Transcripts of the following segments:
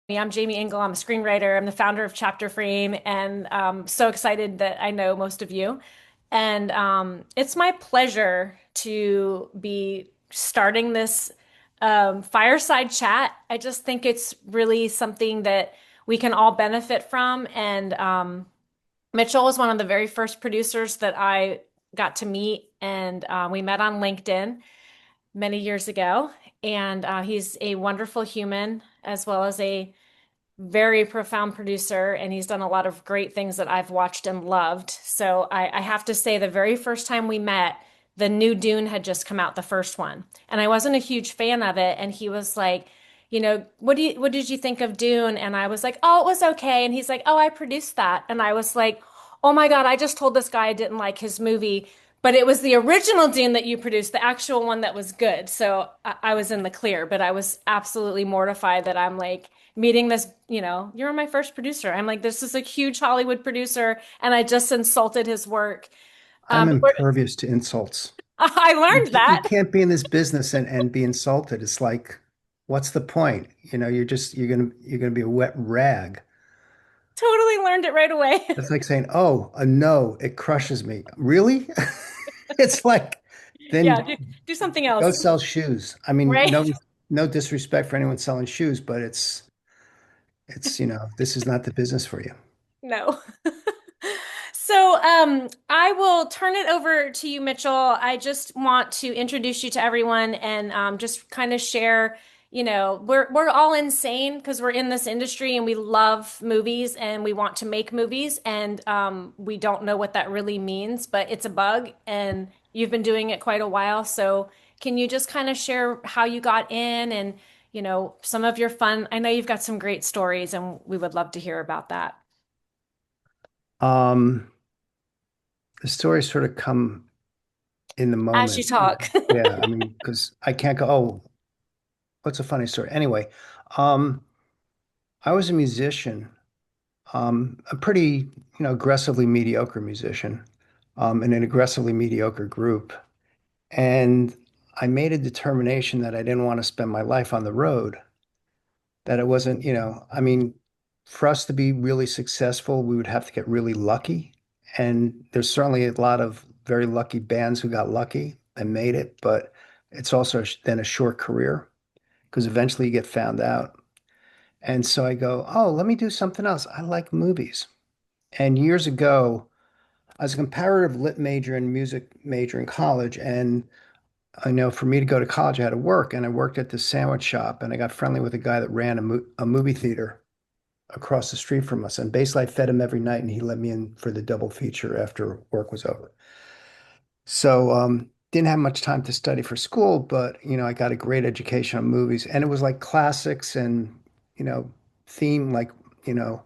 I'm Jamie Engel. I'm a screenwriter. I'm the founder of Chapter Frame, and so excited that I know most of you. And it's my pleasure to be starting this fireside chat. I just think it's really something that we can all benefit from. And Mitchell was one of the very first producers that I got to meet, and we met on LinkedIn many years ago. And he's a wonderful human as well as a very profound producer, and he's done a lot of great things that I've watched and loved. So I have to say, the very first time we met, the new Dune had just come out, the first one, and I wasn't a huge fan of it. And he was like, what did you think of Dune? And I was like, oh, it was okay. And he's like, oh, I produced that. And I was like, oh my God, I just told this guy I didn't like his movie. But it was the original Dune that you produced, the actual one that was good. So I was in the clear, but I was absolutely mortified that I'm like, meeting this, you're my first producer. I'm like, this is a huge Hollywood producer, and I just insulted his work. I'm But impervious to insults. I You learned can't, you that. can't be in this business and be insulted. It's like, what's the point? You're gonna be a wet rag. Totally learned it right away. It's like saying, "Oh, a no, it crushes me." Really? It's like, Yeah, then do something go else. sell shoes. I mean, Right? no disrespect for anyone selling shoes, but this is not the business for you. No. So, I will turn it over to you, Mitchell. I just want to introduce you to everyone and just kind of share, we're all insane because we're in this industry and we love movies and we want to make movies and we don't know what that really means, but it's a bug and you've been doing it quite a while. So, can you just kind of share how you got in and, some of your fun? I know you've got some great stories and we would love to hear about that. Um, the stories sort of come in the As you moment. talk. Yeah, I mean, because I can't go, oh, what's a funny story? Anyway, um, I was a musician, a pretty, aggressively mediocre musician, in an aggressively mediocre group. And I made a determination that I didn't want to spend my life on the road, that it wasn't, I mean, for us to be really successful, we would have to get really lucky. And there's certainly a lot of very lucky bands who got lucky and made it, but it's also then a short career because eventually you get found out. And so I go, oh, let me do something else. I like movies. And years ago, I was a comparative lit major and music major in college. And I know for me to go to college, I had to work. And I worked at this sandwich shop and I got friendly with a guy that ran a movie theater across the street from us. And basically, I fed him every night and he let me in for the double feature after work was over. So, didn't have much time to study for school, but, I got a great education on movies. And it was like classics and, you know, theme, like, you know,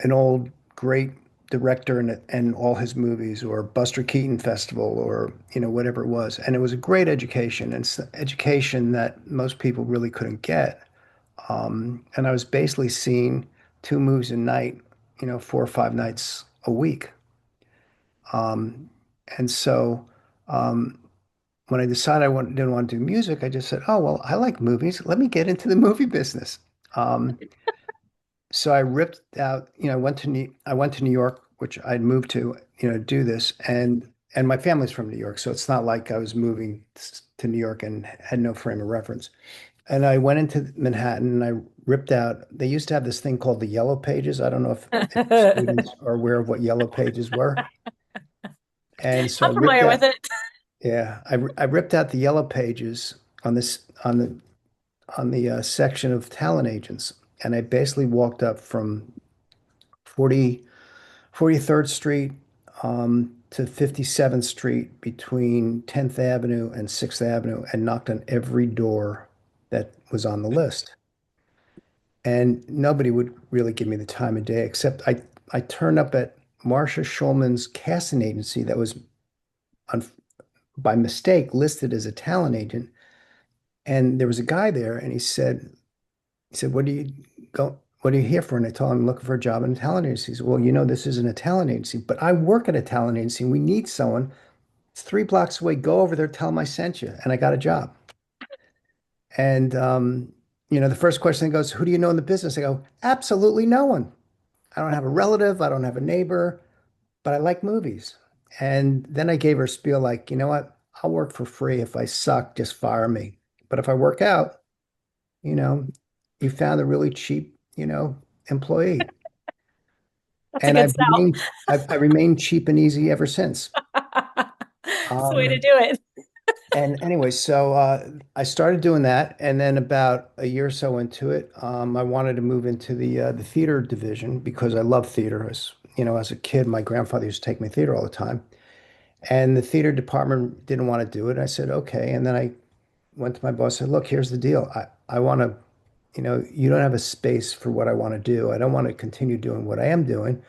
an old great director and all his movies or Buster Keaton Festival or whatever it was, and it was a great education and education that most people really couldn't get, and I was basically seeing two movies a night, 4 or 5 nights a week, um, and so um, when I decided didn't want to do music, I just said, oh well, I like movies, let me get into the movie business. um, So I ripped out, I went to New York, which I'd moved to, do this, and my family's from New York, so it's not like I was moving to New York and had no frame of reference. And I went into Manhattan and I ripped out. They used to have this thing called the Yellow Pages. I don't know if your students are aware of what Yellow Pages were. And so I I'm ripped familiar out, with it. yeah, I ripped out the Yellow Pages on this on the section of talent agents, and I basically walked up from 40 43rd Street to 57th Street between 10th Avenue and 6th Avenue and knocked on every door that was on the list. And nobody would really give me the time of day, except I turned up at Marsha Schulman's casting agency that was on, by mistake listed as a talent agent. And there was a guy there and he said, what are you here for? And I told him I'm looking for a job in a talent agency. He said, well, this isn't a talent agency, but I work at a talent agency and we need someone. It's 3 blocks away. Go over there, tell them I sent you. And I got a job. And the first question goes, who do you know in the business? I go, absolutely no one. I don't have a relative. I don't have a neighbor, but I like movies. And then I gave her a spiel like, you know what? I'll work for free. If I suck, just fire me. But if I work out, you know, you found a really cheap, employee. That's a And good I remained cheap and easy ever since. sell. It's the way to Um, do it. and anyway, so I started doing that, and then about a year or so into it, I wanted to move into the theater division because I love theater. As a kid, my grandfather used to take me to theater all the time, and the theater department didn't want to do it. I said, okay, and then I went to my boss and said, look, here's the deal. I want to, you don't have a space for what I want to do. I don't want to continue doing what I am doing.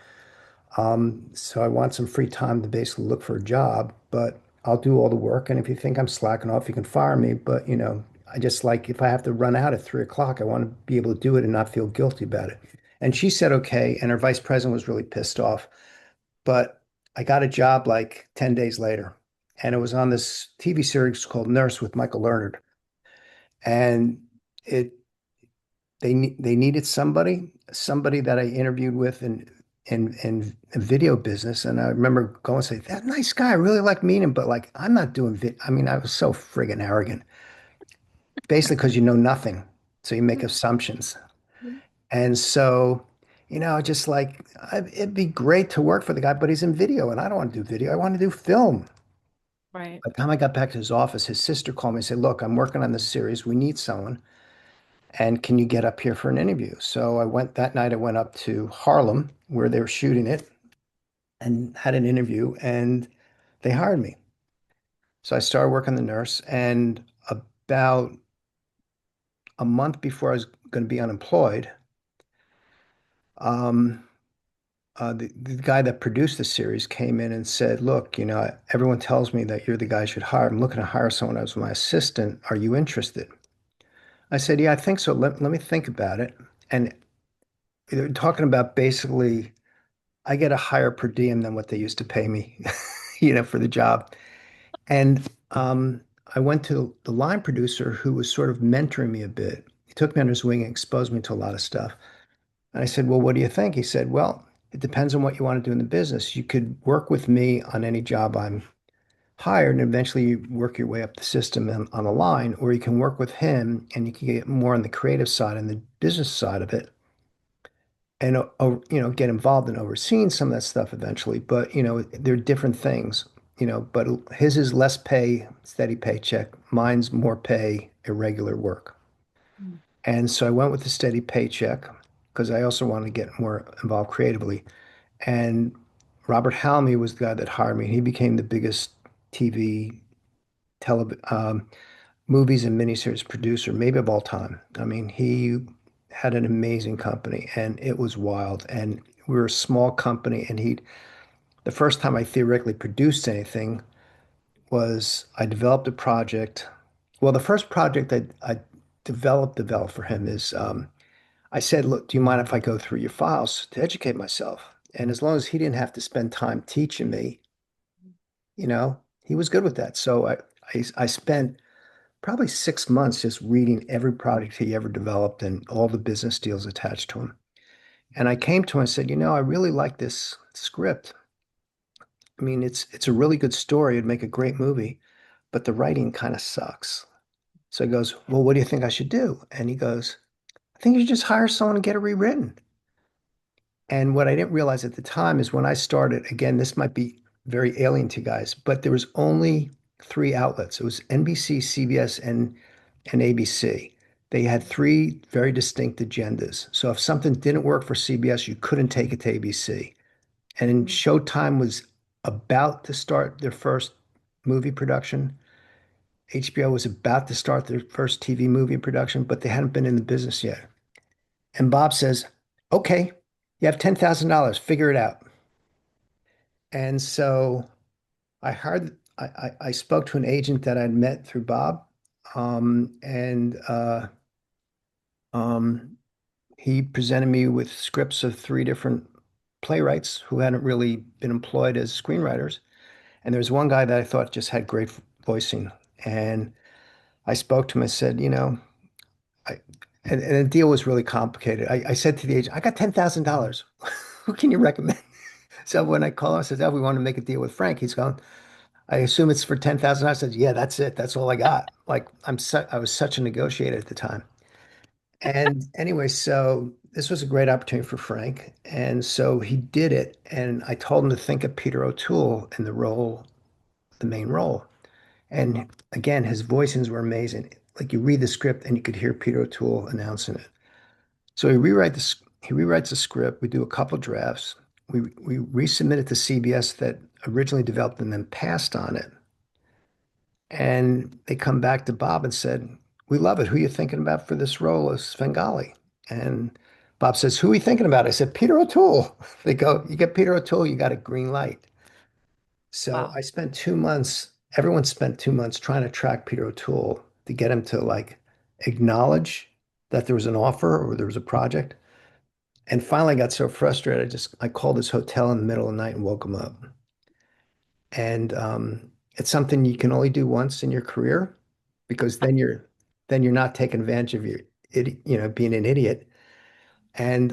So I want some free time to basically look for a job, but I'll do all the work. And if you think I'm slacking off, you can fire me. But, I just like if I have to run out at 3 o'clock, I want to be able to do it and not feel guilty about it. And she said, okay. And her vice president was really pissed off. But I got a job like 10 days later. And it was on this TV series called Nurse with Michael Leonard. And it they needed somebody that I interviewed with in a video business, and I remember going and say, "That nice guy, I really like meeting him, but like I'm not doing vid." I mean, I was so friggin' arrogant, basically because you know nothing, so you make assumptions, and so. Just like it'd be great to work for the guy, but he's in video, and I don't want to do video. I want to do film. Right. By the time I got back to his office, his sister called me and said, "Look, I'm working on this series. We need someone. And can you get up here for an interview?" So I went that night, I went up to Harlem where they were shooting it and had an interview and they hired me. So I started working the nurse and about a month before I was going to be unemployed, um, the guy that produced the series came in and said, look, everyone tells me that you're the guy I should hire. I'm looking to hire someone as my assistant. Are you interested? I said, yeah, I think so. Let me think about it. And they're talking about basically I get a higher per diem than what they used to pay me, for the job. And I went to the line producer who was sort of mentoring me a bit. He took me under his wing and exposed me to a lot of stuff. And I said, well, what do you think? He said, well, it depends on what you want to do in the business. You could work with me on any job I'm hired and eventually you work your way up the system and on the line, or you can work with him and you can get more on the creative side and the business side of it and get involved in overseeing some of that stuff eventually. But they're different things. But his is less pay, steady paycheck. Mine's more pay, irregular work. Mm. And so I went with the steady paycheck because I also wanted to get more involved creatively. And Robert Halmy was the guy that hired me. He became the biggest TV, movies and miniseries producer, maybe of all time. I mean, he had an amazing company and it was wild. And we were a small company. And the first time I theoretically produced anything was I developed a project. Well, the first project I developed for him is I said, look, do you mind if I go through your files to educate myself? And as long as he didn't have to spend time teaching me, he was good with that. So I spent probably 6 months just reading every product he ever developed and all the business deals attached to him. And I came to him and said, I really like this script. I mean, it's a really good story. It'd make a great movie, but the writing kind of sucks. So he goes, well, what do you think I should do? And he goes, I think you should just hire someone and get it rewritten. And what I didn't realize at the time is when I started, again, this might be very alien to you guys, but there was only three outlets. It was NBC, CBS, and ABC. They had three very distinct agendas. So if something didn't work for CBS, you couldn't take it to ABC. And Showtime was about to start their first movie production. HBO was about to start their first TV movie production, but they hadn't been in the business yet. And Bob says, okay, you have $10,000, figure it out. And so I spoke to an agent that I'd met through Bob. And um, he presented me with scripts of three different playwrights who hadn't really been employed as screenwriters. And there's one guy that I thought just had great voicing. And I spoke to him and said, I And the deal was really complicated. I said to the agent, I got $10,000. Who can you recommend? So when I call him, I said, oh, we want to make a deal with Frank. He's going, I assume it's for 10,000. I said, yeah, that's it. That's all I got. Like I was such a negotiator at the time. And anyway, so this was a great opportunity for Frank. And so he did it. And I told him to think of Peter O'Toole in the role, the main role. And again, his voicings were amazing. Like you read the script and you could hear Peter O'Toole announcing it. So he rewrites the script. We do a couple drafts. We resubmit it to CBS that originally developed and then passed on it. And they come back to Bob and said, "We love it. Who are you thinking about for this role as Svengali?" And Bob says, "Who are you thinking about?" I said, "Peter O'Toole." They go, "You get Peter O'Toole, you got a green light." So Wow, I spent 2 months, everyone spent 2 months trying to track Peter O'Toole to get him to like acknowledge that there was an offer or there was a project. And finally I got so frustrated, I called his hotel in the middle of the night and woke him up. And it's something you can only do once in your career because then you're not taking advantage of being an idiot. And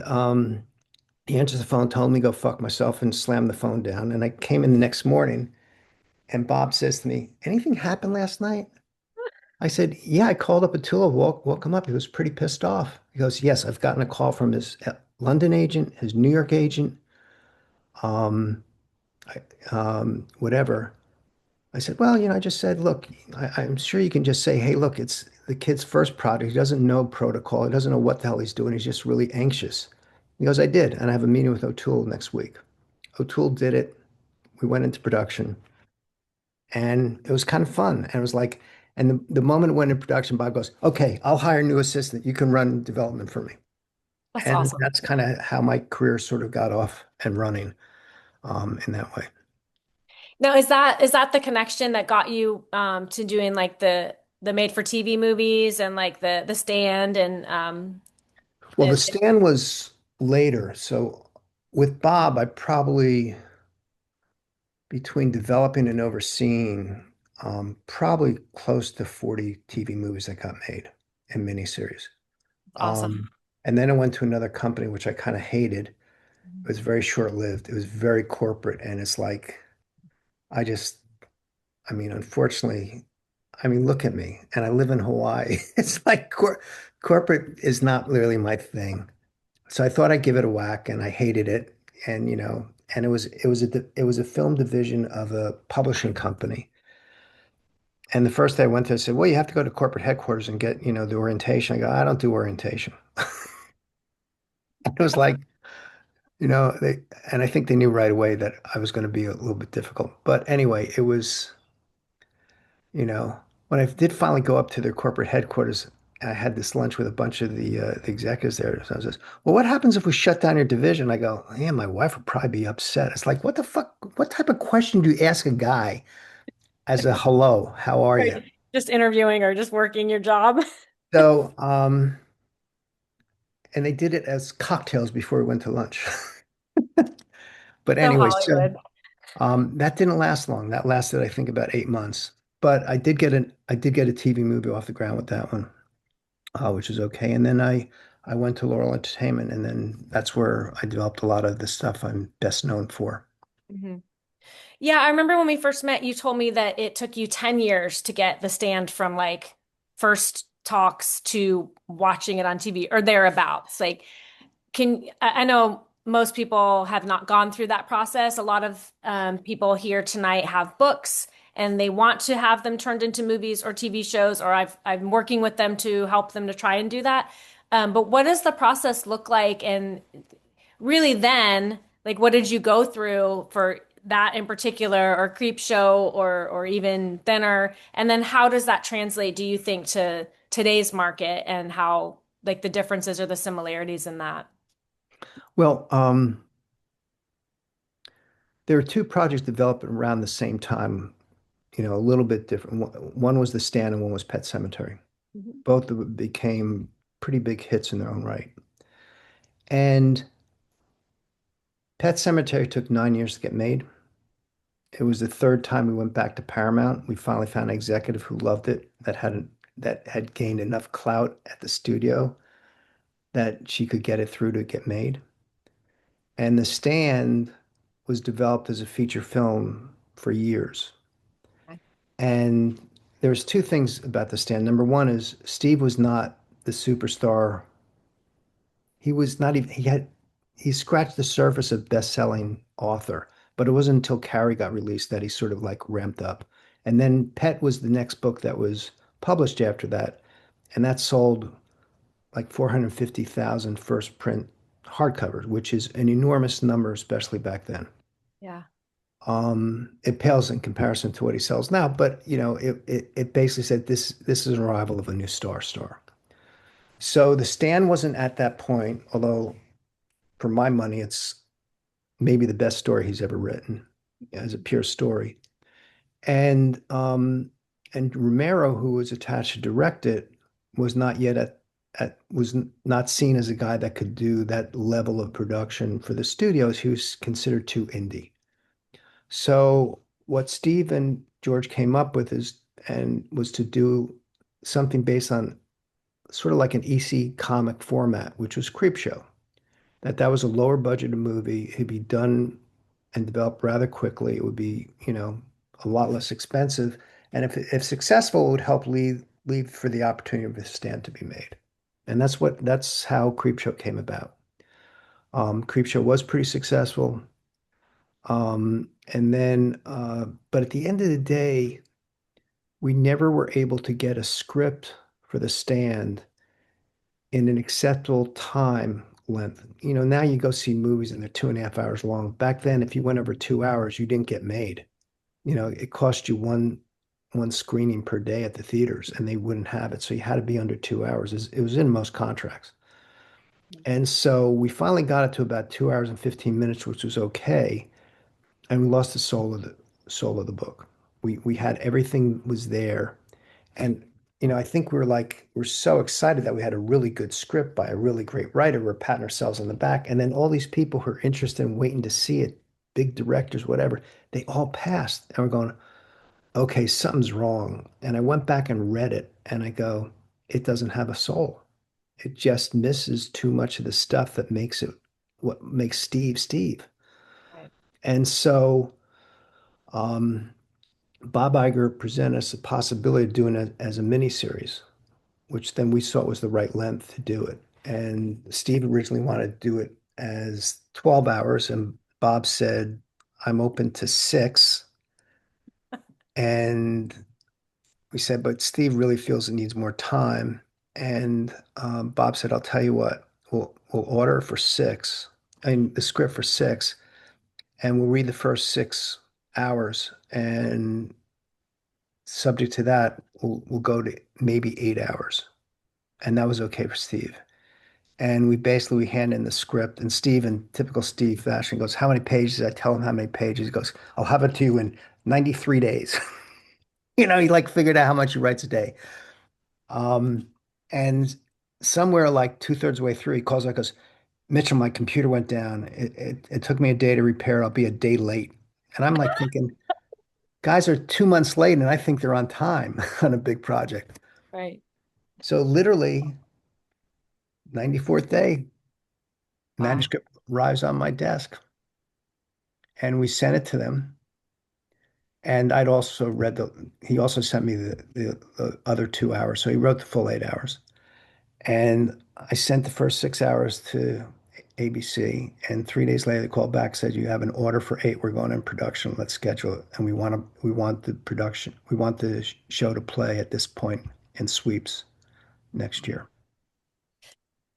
he answers the phone, told me to go fuck myself and slammed the phone down. And I came in the next morning and Bob says to me, anything happened last night? I said, yeah, I called up Attila, woke him up. He was pretty pissed off. He goes, yes, I've gotten a call from his London agent, his New York agent, um, whatever. I said, well, I just said, look, I'm sure you can just say, hey, look, it's the kid's first project. He doesn't know protocol. He doesn't know what the hell he's doing. He's just really anxious. He goes, I did. And I have a meeting with O'Toole next week. O'Toole did it. We went into production and it was kind of fun. And it was like, and the moment it went in production, Bob goes, okay, I'll hire a new assistant. You can run development for me. that's And awesome. that's kind of how my career sort of got off and running in that way. Now, is that the connection that got you to doing like the made for TV movies and like the stand and Well, the stand was later. So with Bob, I probably, between developing and overseeing, probably close to 40 TV movies that got made and miniseries. awesome. Um, and then I went to another company, which I kind of hated. It was very short-lived. It was very corporate. And it's like, I just, I mean, unfortunately, I mean, look at me. And I live in Hawaii. It's like corporate is not really my thing. So I thought I'd give it a whack, and I hated it. And and it was a film division of a publishing company. And the first day I went there, I said, "Well, you have to go to corporate headquarters and get the orientation." I go, "I don't do orientation." It was like they, and I think they knew right away that I was going to be a little bit difficult. But anyway, it was you know when I did finally go up to their corporate headquarters. I had this lunch with a bunch of the executives there. So I says, "Well, what happens if we shut down your division?" I go, "Yeah, my wife would probably be upset." It's like, what the fuck? What type of question do you ask a guy as a hello? How are you? Right. Just interviewing or just working your job. So, and they did it as cocktails before we went to lunch. But So anyway, so Hollywood. that didn't last long. That lasted, I think, about 8 months. But I did get a TV movie off the ground with that one, which is okay. And then I went to Laurel Entertainment, and then that's where I developed a lot of the stuff I'm best known for. Mhm. Yeah, I remember when we first met, you told me that it took you 10 years to get the stand from like first talks to watching it on TV or thereabouts. Like, I know most people have not gone through that process. A lot of people here tonight have books and they want to have them turned into movies or TV shows, or I'm working with them to help them to try and do that. But what does the process look like? And really then, like what did you go through for that in particular, or Creepshow, or even Thinner? And then how does that translate, do you think, to today's market and how like the differences or the similarities in that? Well, there were two projects developed around the same time, a little bit different. One was The Stand and one was Pet Cemetery. Mhm. Both of them became pretty big hits in their own right. And Pet Cemetery took 9 years to get made. It was the third time we went back to Paramount. We finally found an executive who loved it, that had gained enough clout at the studio. that she could get it through to get made. And The Stand was developed as a feature film for years. Okay. And there's two things about The Stand. Number one is Steve was not the superstar. He was not even, he scratched the surface of best-selling author, but it wasn't until Carrie got released that he sort of like ramped up. And then Pet was the next book that was published after that, and that sold like 450,000 first print hardcovers, which is an enormous number, especially back then. Yeah. It pales in comparison to what he sells now, but it basically said this is an arrival of a new star. So The Stand wasn't at that point, although for my money, it's maybe the best story he's ever written as a pure story. And and Romero, who was attached to direct it, was not yet was not seen as a guy that could do that level of production for the studios. He was considered too indie. So what Steve and George came up with is and was to do something based on sort of like an EC comic format, which was Creepshow. That was a lower budgeted movie. It'd be done and developed rather quickly. It would be, a lot less expensive. And if successful, it would help lead for the opportunity of a stand to be made. And that's how Creepshow came about. Creepshow was pretty successful. But at the end of the day, we never were able to get a script for the stand in an acceptable time length. Now you go see movies and they're 2.5 hours long. Back then, if you went over 2 hours, you didn't get made. It cost you one screening per day at the theaters, and they wouldn't have it. So you had to be under 2 hours. It was in most contracts. And so we finally got it to about 2 hours and 15 minutes, which was okay. And we lost the soul of the book. We had everything was there. And I think we're so excited that we had a really good script by a really great writer. We're patting ourselves on the back. And then all these people who are interested in waiting to see it, big directors, whatever, they all passed. And we're going, okay, something's wrong. And I went back and read it and I go, it doesn't have a soul. It just misses too much of the stuff that makes it what makes Steve Steve. Right. And so um, Bob Iger presented us the possibility of doing it as a miniseries, which then we saw was the right length to do it. And Steve originally wanted to do it as 12 hours, and Bob said, I'm open to 6. And we said, but Steve really feels it needs more time. And Bob said, I'll tell you what, we'll order for 6, and the script for 6, and we'll read the first 6 hours. And subject to that, we'll go to maybe 8 hours. And that was okay for Steve. And we hand in the script, and Steve, in typical Steve fashion, goes, how many pages? I tell him how many pages. He goes, I'll have it to you in 93 days. He like figured out how much he writes a day. Um, and somewhere like two-thirds way through, he calls out, goes, Mitchell, my computer went down. It took me a day to repair. I'll be a day late. And I'm like thinking, guys are 2 months late, and I think they're on time on a big project. Right. So literally, 94th day, Wow. manuscript arrives on my desk, and we sent it to them. And he also sent me the other 2 hours. So he wrote the full 8 hours. And I sent the first 6 hours to ABC. And 3 days later, they called back, said, you have an order for 8. We're going in production. Let's schedule it. And we want the show to play at this point in sweeps next year.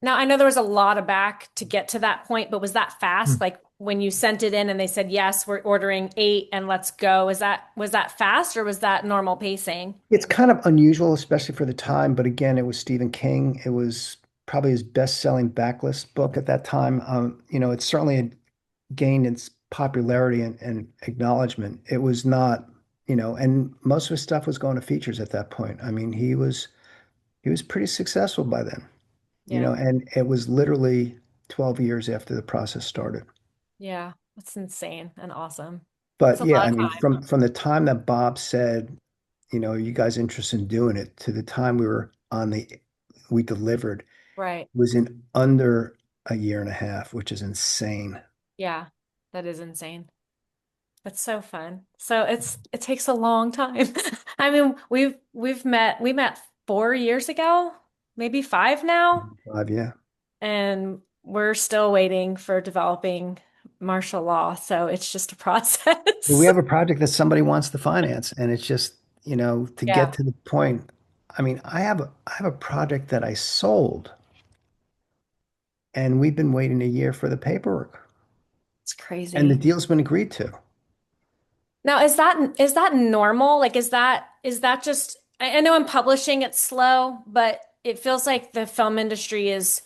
Now, I know there was a lot of back to get to that point, but was that fast? Like when you sent it in and they said, yes, we're ordering 8 and let's go. Was that fast or was that normal pacing? It's kind of unusual, especially for the time. But again, it was Stephen King. It was probably his best-selling backlist book at that time. It certainly had gained its popularity and acknowledgement. It was not, and most of his stuff was going to features at that point. I mean, he was pretty successful by then, Yeah. and it was literally 12 years after the process started. Yeah. That's insane and awesome. It's But a yeah, lot I of mean, time. from the time that Bob said, are you guys interested in doing it, to the time we delivered, Right. was in under a year and a half, which is insane. Yeah. That is insane. That's so fun. So it takes a long time. I mean, we met 4 years ago, maybe 5 now, 5, yeah. and we're still waiting for developing martial law. So it's just a We process. have a project that somebody wants to finance, and it's just, to get Yeah, to the point. I mean, I have a project that I sold, and we've been waiting a year for the paperwork, it's and the crazy. deal's been agreed to. Now, is that normal? Like, is that just, I know in publishing it's slow, but it feels like the film industry is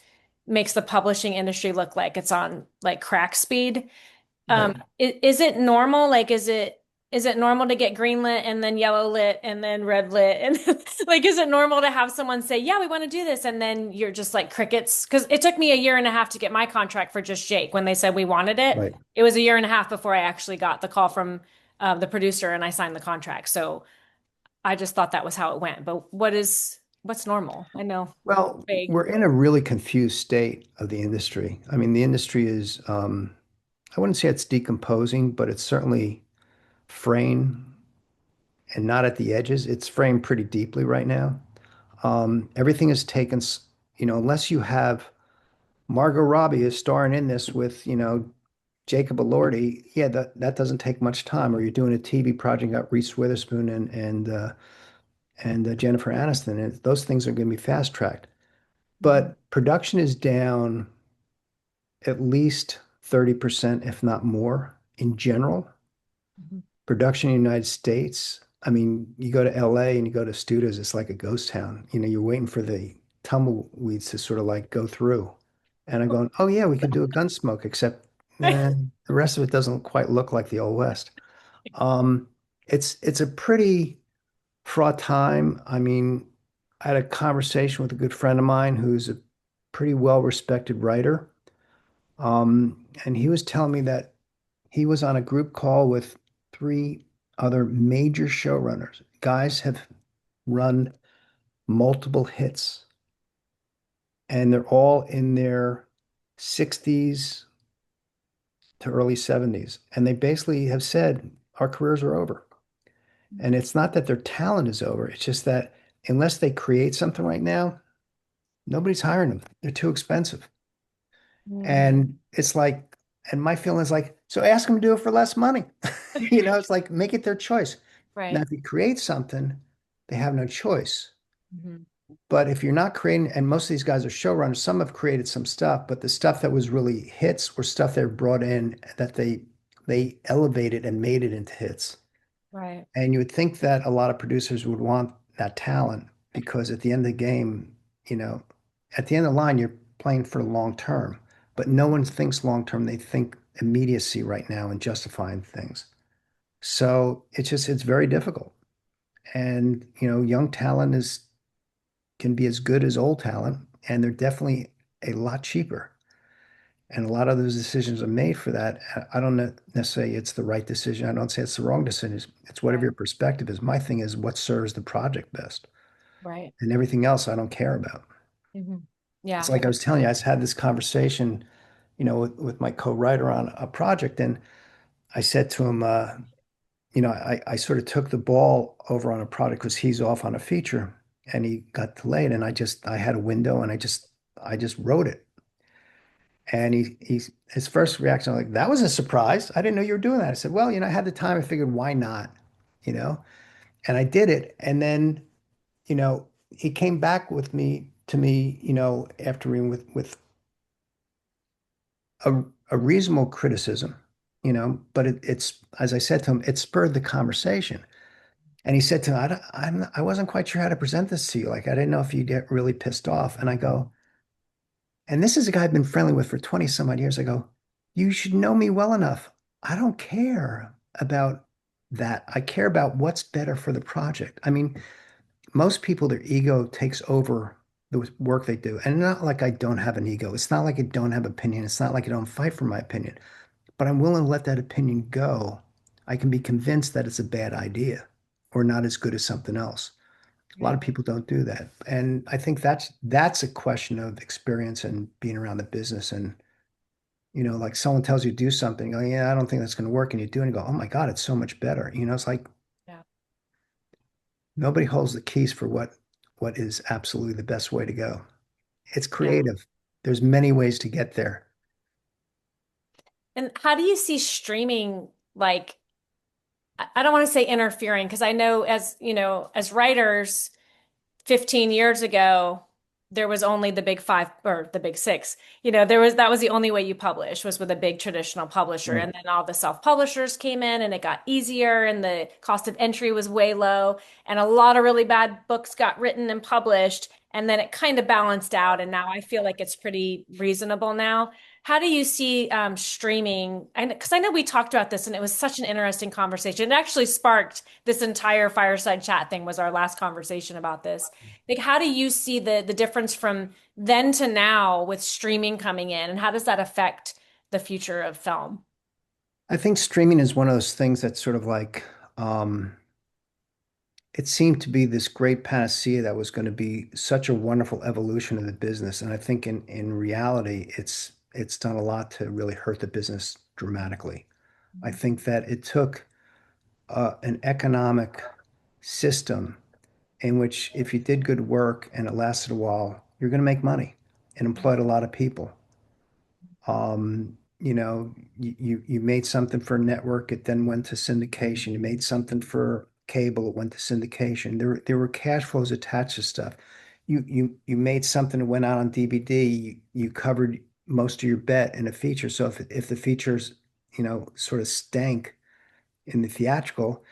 makes the publishing industry look like it's on like crack speed. Right. Is it normal? Like, is it normal to get green lit and then yellow lit and then red lit? And like, is it normal to have someone say, yeah, we want to do this? And then you're just like crickets? Because it took me a year and a half to get my contract for Just Jake when they said we wanted it. Right. It was a year and a half before I actually got the call from the producer and I signed the contract. So I just thought that was how it went. But what's normal? I know. Well, Vague. we're in a really confused state of the industry. I mean, the industry is, I wouldn't say it's decomposing, but it's certainly fraying and not at the edges. It's fraying pretty deeply right now. Everything is taken, unless you have Margot Robbie is starring in this with, Jacob Elordi. Yeah, that doesn't take much time. Or you're doing a TV project, got Reese Witherspoon and Jennifer Aniston, and those things are going to be fast tracked. Mhm. But production is down at least 30%, if not more, in general. Mhm. Production in the United States. I mean, you go to LA and you go to studios, it's like a ghost town. You're waiting for the tumbleweeds to sort of like go through. And I'm going, oh yeah, we could do a Gunsmoke, except the rest of it doesn't quite look like the Old West. Um, it's a pretty fraught time. I mean, I had a conversation with a good friend of mine who's a pretty well-respected writer. And he was telling me that he was on a group call with three other major showrunners. Guys have run multiple hits, and they're all in their 60s to early 70s. And they basically have said, our careers are over. And it's not that their talent is over, it's just that unless they create something right now, nobody's hiring them. They're too expensive. Mm. And it's like, and my feeling is like, so ask them to do it for less money. It's like make it their choice. Now, Right. if you create something, they have no choice. Mhm. But if you're not creating, and most of these guys are showrunners, some have created some stuff, but the stuff that was really hits were stuff they brought in that they elevated and made it into hits. Right. And you would think that a lot of producers would want that talent because at the end of the game, you know, at the end of the line, you're playing for the long term. But no one thinks long term. They think immediacy right now and justifying things. So it's very difficult. And, young talent is can be as good as old talent, and they're definitely a lot cheaper. And a lot of those decisions are made for that. I don't necessarily it's the right decision. I don't say it's the wrong decision. It's whatever Right. your perspective is. My thing is what serves the project best. Right. And everything else I don't care about. Hmm. It's Yeah. like I was telling you, I just had this conversation, with my co-writer on a project, and I said to him, I sort of took the ball over on a product because he's off on a feature and he got delayed, and I had a window and I just wrote it. And his first reaction was like, that was a surprise. I didn't know you were doing that. I said, well, I had the time. I figured, why not? You know, and I did it. And then, he came back to me, after reading with a, a reasonable criticism, but it's, as I said to him, it spurred the conversation. And he said to me, I wasn't quite sure how to present this to you. Like, I didn't know if you'd get really pissed off. And I go, and this is a guy I've been friendly with for 20 some odd years. I go, you should know me well enough. I don't care about that. I care about what's better for the project. I mean, most people, their ego takes over the work they do. And not like I don't have an ego. It's not like I don't have opinion. It's not like I don't fight for my opinion, but I'm willing to let that opinion go. I can be convinced that it's a bad idea or not as good as something else. A lot Yeah. of people don't do that. And I think that's a question of experience and being around the business. And, like someone tells you to do something, oh yeah, I don't think that's going to work. And you do it and you go, oh my God, it's so much better. It's like Yeah. nobody holds the keys for what is absolutely the best way to go. It's Yeah. creative. There's many ways to get there. And how do you see streaming like I don't want to say interfering because I know as, as writers 15 years ago, there was only the big five or the big six. That was the only way you publish was with a big traditional publisher. Right. And then all the self-publishers came in and it got easier and the cost of entry was way low. And a lot of really bad books got written and published. And then it kind of balanced out. And now I feel like it's pretty reasonable now. How do you see streaming? Because I know we talked about this and it was such an interesting conversation. It actually sparked this entire fireside chat thing was our last conversation about this. Like, how do you see the difference from then to now with streaming coming in, and how does that affect the future of film? I think streaming is one of those things that's sort of like, um, it seemed to be this great panacea that was going to be such a wonderful evolution of the business. And I think in reality, it's done a lot to really hurt the business dramatically. I think that it took an economic system in which if you did good work and it lasted a while, you're going to make money and employed a lot of people. You made something for a network, it then went to syndication. You made something for cable, it went to syndication. There were cash flows attached to stuff. You made something that went out on DVD, you covered most of your bet in a feature. So if the features, sort of stank in the theatrical,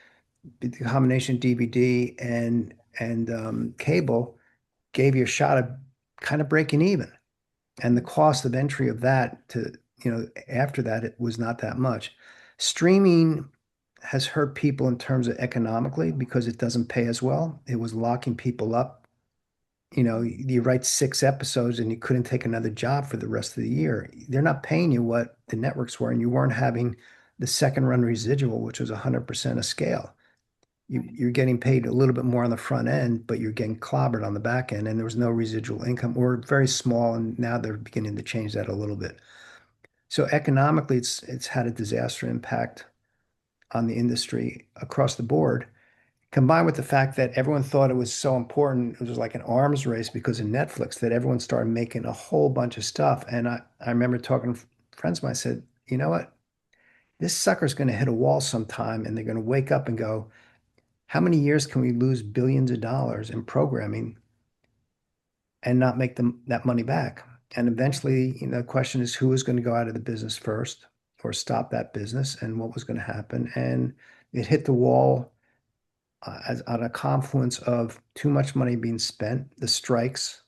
the combination DVD and cable gave you a shot of kind of breaking even. And the cost of entry of that to, after that, it was not that much. Streaming has hurt people in terms of economically because it doesn't pay as well. It was locking people up. You write 6 episodes and you couldn't take another job for the rest of the year. They're not paying you what the networks were, and you weren't having the second run residual, which was 100% of scale. You're getting paid a little bit more on the front end, but you're getting clobbered on the back end, and there was no residual income or very small. And now they're beginning to change that a little bit. So economically, it's had a disaster impact on the industry across the board, combined with the fact that everyone thought it was so important. It was like an arms race because of Netflix that everyone started making a whole bunch of stuff. And I remember talking to friends of mine, I said, you know what? This sucker's going to hit a wall sometime, and they're going to wake up and go, how many years can we lose billions of dollars in programming and not make that money back? And eventually, the question is who was going to go out of the business first or stop that business and what was going to happen. And it hit the wall on a confluence of too much money being spent, the strikes,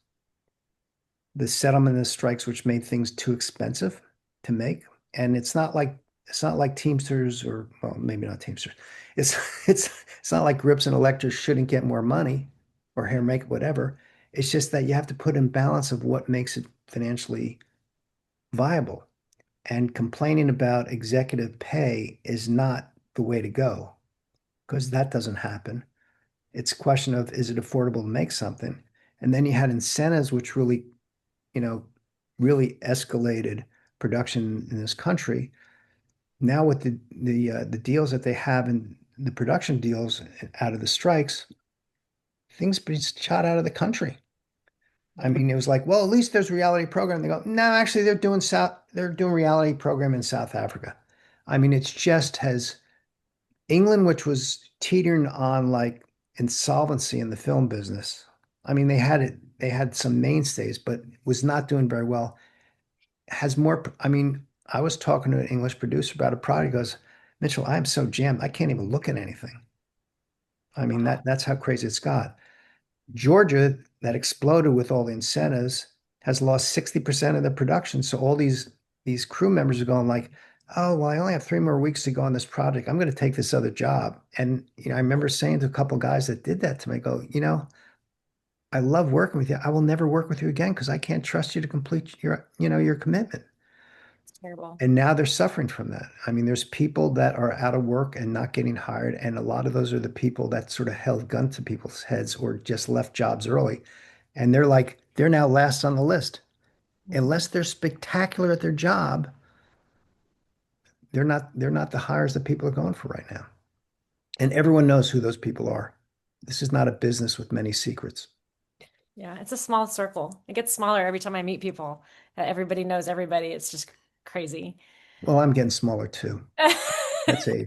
the settlement of the strikes, which made things too expensive to make. And it's not like Teamsters, or well, maybe not Teamsters. It's it's it's not like grips and electors shouldn't get more money or hair makeup, whatever. It's just that you have to put in balance of what makes it financially viable. And complaining about executive pay is not the way to go because that doesn't happen. It's a question of is it affordable to make something? And then you had incentives which you know, really escalated production in this country. Now with the deals that they have in the production deals out of the strikes, things being shot out of the country. I mean, it was like, well, at least there's reality program. They go, no, actually, they're doing reality program in South Africa. I mean, it's just has England, which was teetering on like insolvency in the film business. I mean, they had some mainstays, but was not doing very well. Has more, I mean, I was talking to an English producer about a product. He goes, Mitchell, I'm so jammed, I can't even look at anything. I mean, Wow. that's how crazy it's got. Georgia, that exploded with all the incentives, has lost 60% of the production. So all these crew members are going like, oh, well, I only have 3 more weeks to go on this project. I'm going to take this other job. And I remember saying to a couple of guys that did that to me, I go, I love working with you. I will never work with you again because I can't trust you to complete your commitment. It's terrible. And now they're suffering from that. I mean, there's people that are out of work and not getting hired, and a lot of those are the people that sort of held gun to people's heads or just left jobs early. And they're like, they're now last on the list. Mhm. Unless they're spectacular at their job, they're not the hires that people are going for right now. And everyone knows who those people are. This is not a business with many secrets. Yeah, it's a small circle. It gets smaller every time I meet people. Everybody knows everybody. It's just crazy. Well, I'm getting smaller too. That's a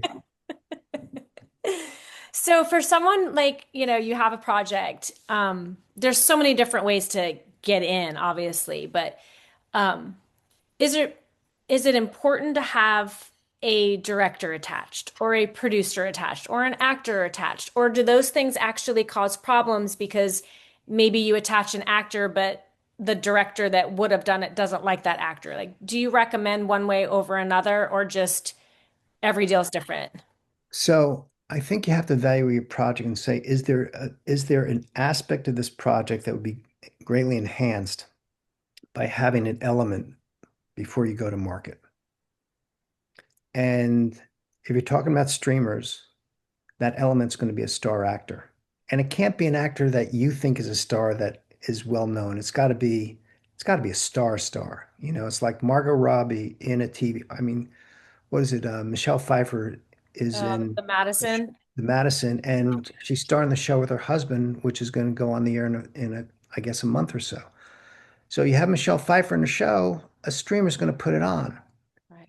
So for someone like, you have a project, there's so many different ways to get in, obviously, but um, is it important to have a director attached or a producer attached or an actor attached? Or do those things actually cause problems because maybe you attach an actor, but the director that would have done it doesn't like that actor? Like, do you recommend one way over another or just every deal's different? So I think you have to evaluate your project and say, is there an aspect of this project that would be greatly enhanced by having an element before you go to market? And if you're talking about streamers, that element's going to be a star actor. And it can't be an actor that you think is a star that is well known. It's got to be a star. It's like Margot Robbie in a TV. I mean, what is it? Michelle Pfeiffer is in The Madison. the Madison, and she's starting the show with her husband, which is going to go on the air I guess, a month or so. So you have Michelle Pfeiffer in the show, a streamer's going to put it on. Right.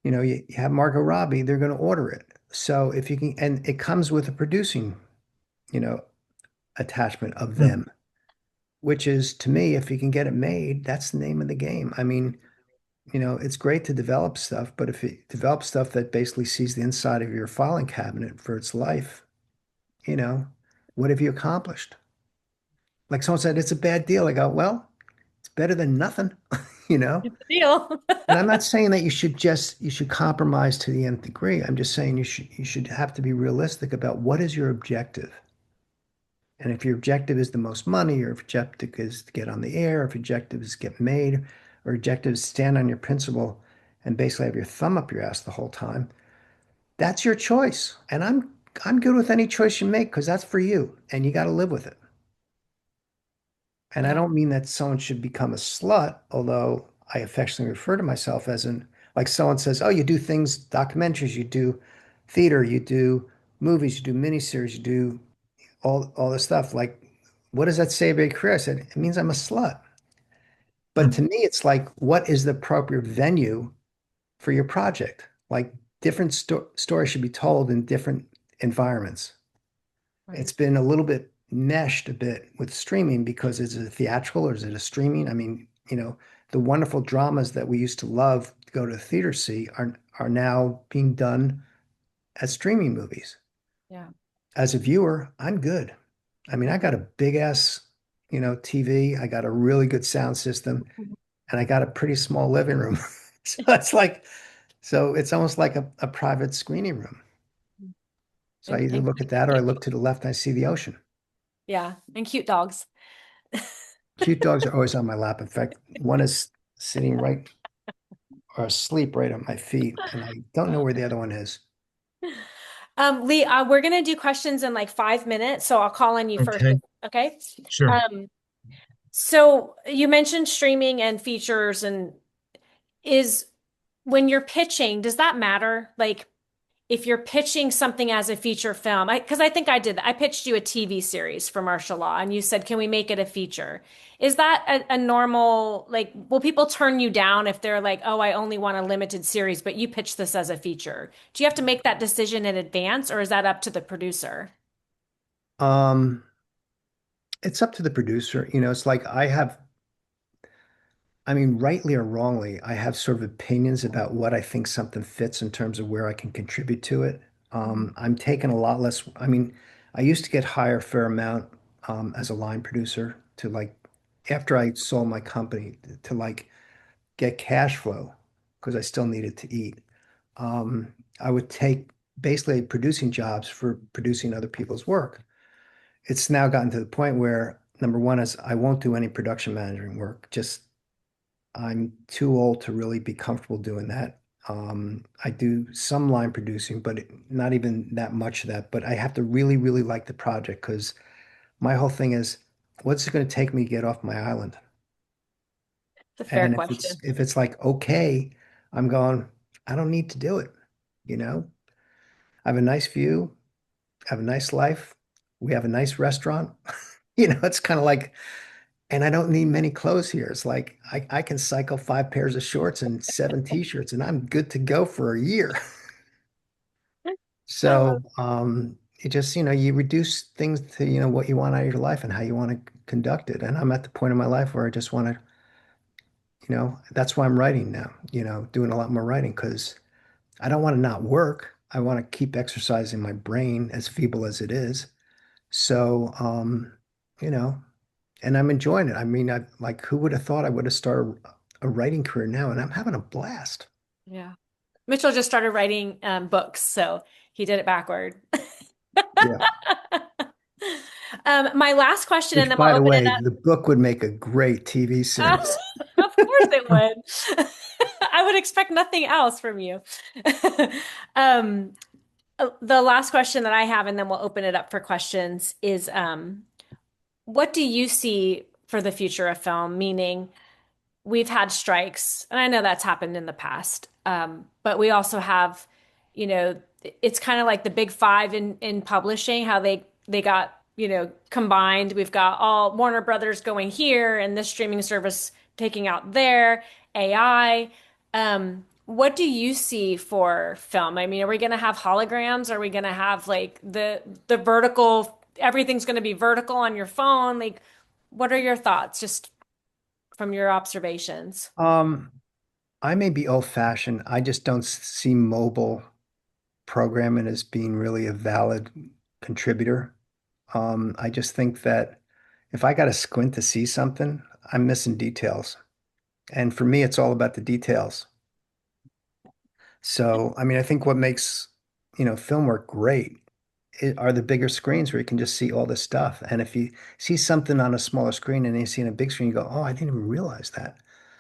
You have Margot Robbie, they're going to order it. So if you can, and it comes with a producing, you know, attachment of them, which is to me, if you can get it made, that's the name of the game. I mean, it's great to develop stuff, but if you develop stuff that basically sees the inside of your filing cabinet for its life, you know, what have you accomplished? Like someone said, it's a bad deal. I go, well, it's better than nothing, you know? It's a deal. And I'm not saying that you should compromise to the nth degree. I'm just saying you should have to be realistic about what is your objective. And if your objective is the most money, or if objective is to get on the air, if objective is to get made, or objective is to stand on your principle and basically have your thumb up your ass the whole time, that's your choice. And I'm good with any choice you make because that's for you and you got to live with it. And I Yeah. don't mean that someone should become a slut, although I affectionately refer to myself as like someone says, oh, you do things, documentaries, you do theater, you do movies, you do miniseries, you do all this stuff. Like, what does that say about your career? I said, it means I'm a slut. But to me, it's like, what is the appropriate venue for your project? Like, different stories should be told in different environments. Right. It's been a little bit meshed a bit with streaming because is it a theatrical or is it a streaming? I mean, the wonderful dramas that we used to love to go to the theater see are now being done as streaming movies. Yeah. As a viewer, I'm good. I mean, I got a big ass, TV. I got a really good sound system, and I got a pretty small living room. So it's almost like a private screening room. So I either And look at that or I look to the left and I see the ocean. yeah, and cute dogs. Cute dogs are always on my lap. In fact, one is sitting right or asleep right at my feet, and I don't know where the other one is. Lee, we're gonna do questions in like 5 minutes, so I'll call on you first. Okay, Okay. sure. So you mentioned streaming and features, and is when you're pitching, does that matter? Like, if you're pitching something as a feature film, because I think I did that. I pitched you a TV series for martial law, and you said, "Can we make it a feature?" Is that a normal, like, will people turn you down if they're like, "Oh, I only want a limited series, but you pitched this as a feature"? Do you have to make that decision in advance, or is that up to the producer? Um, it's up to the producer. It's like I mean, rightly or wrongly, I have sort of opinions about what I think something fits in terms of where I can contribute to it. Mhm. I'm taking a lot less. I mean, I used to get higher fair amount as a line producer to like after I sold my company to like get cash flow because I still needed to eat. I would take basically producing jobs for producing other people's work. It's now gotten to the point where number one is I won't do any production managing work. Just I'm too old to really be comfortable doing that. I do some line producing, but not even that much of that. But I have to really, really like the project because my whole thing is, what's it going to take me to get off my island? It's a fair And if it's question. if it's like okay, I'm going, I don't need to do it. You know, I have a nice view, I have a nice life, we have a nice restaurant. It's kind of like, and I don't need many clothes here. It's like I can cycle 5 pairs of shorts and 7 t-shirts, and I'm good to go for a year. I love So it just, you reduce things to, what you want out of your life and how you want to conduct it. And I'm at the point in my life where I just want to, that's why I'm writing now, doing a lot more writing because I don't want to not work. I want to keep exercising my brain as feeble as it is. So, you know, and I'm enjoying it. I mean, I like who would have thought I would have started a writing career now, and I'm having a blast. Yeah. Mitchell just started writing books, so he did it backward. Yeah. My last question, and Which, then by we'll the open it way, up. the book would make a great TV series. Of course it would. I would expect nothing else from you. Um, the last question that I have, and then we'll open it up for questions, is what do you see for the future of film? Meaning, we've had strikes, and I know that's happened in the past. But we also have, it's kind of like the big five in publishing, how they got, combined. We've got all Warner Brothers going here and this streaming service taking out their AI. What do you see for film? I mean, are we going to have holograms? Are we going to have like the vertical, everything's going to be vertical on your phone? Like, what are your thoughts just from your observations? Um, I may be old-fashioned. I just don't see mobile programming as being really a valid contributor. I just think that if I got to squint to see something, I'm missing details. And for me, it's all about the details. So, I mean, I think what makes, film work great are the bigger screens where you can just see all this stuff. And if you see something on a smaller screen and you see on a big screen, you go, oh, I didn't even realize that.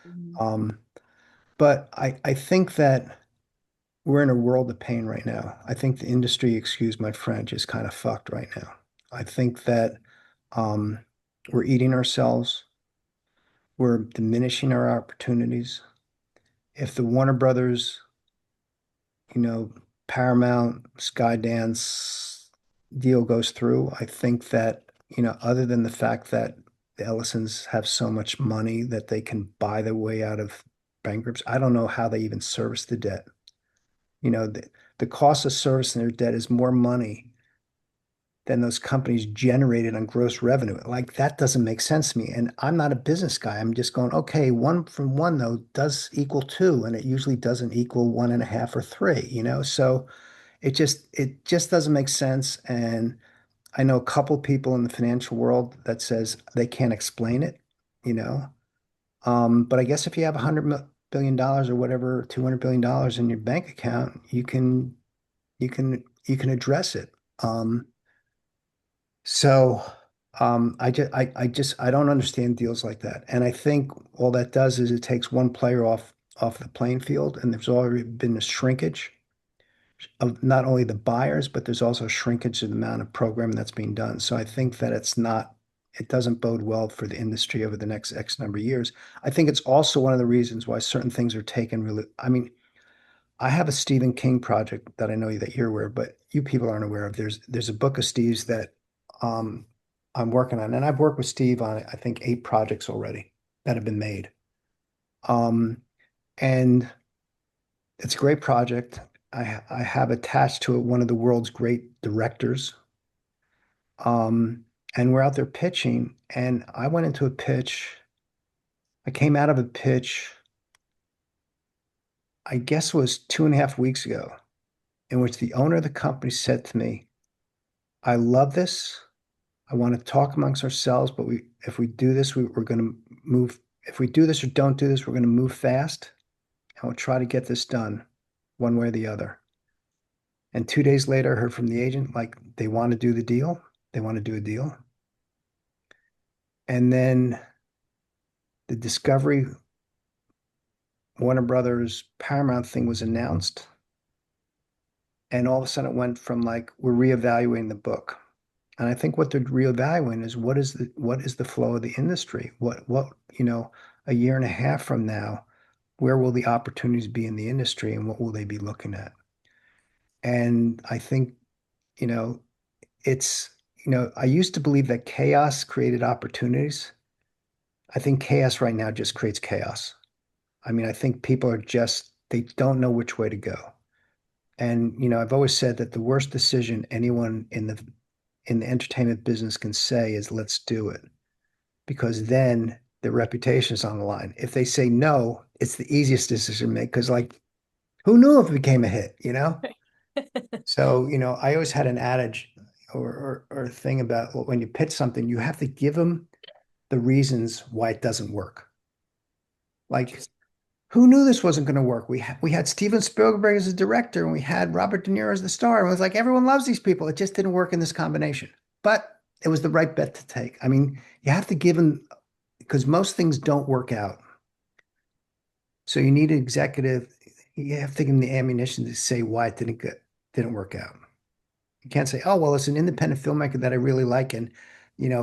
Mhm. Um, but I think that we're in a world of pain right now. I think the industry, excuse my French, is kind of fucked right now. I think that um, we're eating ourselves. We're diminishing our opportunities. If the Warner Brothers, you know, Paramount, Skydance deal goes through, I think that, other than the fact that the Ellisons have so much money that they can buy their way out of bankruptcy, I don't know how they even service the debt. The cost of servicing their debt is more money than those companies generated on gross revenue. Like that doesn't make sense to me. And I'm not a business guy. I'm just going, okay, one from one though does equal two, and it usually doesn't equal one and a half or three. So it just doesn't make sense. And I know a couple people in the financial world that says they can't explain it, you know. But I guess if you have $100 billion or whatever, $200 billion in your bank account, you can address it. So I don't understand deals like that. And I think all that does is it takes one player off the playing field, and there's already been a shrinkage of not only the buyers, but there's also shrinkage in the amount of programming that's being done. So I think that it doesn't bode well for the industry over the next X number of years. I think it's also one of the reasons why certain things are taken really, I mean, I have a Stephen King project that I know that you're aware of, but you people aren't aware of. There's a book of Steve's that um, I'm working on, and I've worked with Steve on I think 8 projects already that have been made. Um, and it's a great project. I have attached to it one of the world's great directors. Um, and we're out there pitching, and I went into a pitch. I came out of a pitch, I guess it was 2.5 weeks ago, in which the owner of the company said to me, I love this. I want to talk amongst ourselves, but if we do this, we're going to move. If we do this or don't do this, we're going to move fast and we'll try to get this done one way or the other. And 2 days later, I heard from the agent, like they want to do the deal. They want to do a deal. And then the discovery Warner Brothers Paramount thing was announced, and all of a sudden it went from like we're reevaluating the book. And I think what they're reevaluating is what is the flow of the industry? What a year and a half from now, where will the opportunities be in the industry and what will they be looking at? And I think, you know, it's, I used to believe that chaos created opportunities. I think chaos right now just creates chaos. I mean, I think people are just, they don't know which way to go. And, I've always said that the worst decision anyone in the entertainment business can say is let's do it, because then their reputation is on the line. If they say no, it's the easiest decision to make because like who knew if it became a hit, you know? So, I always had an adage or a thing about when you pitch something, you have to give them the reasons why it doesn't work. Like, who knew this wasn't going to work? We had Steven Spielberg as the director and we had Robert De Niro as the star. And it was like everyone loves these people. It just didn't work in this combination. But it was the right bet to take. I mean, you have to give them because most things don't work out. So you need an executive. You have to give them the ammunition to say why it didn't work out. You can't say, oh, well, it's an independent filmmaker that I really like. And, it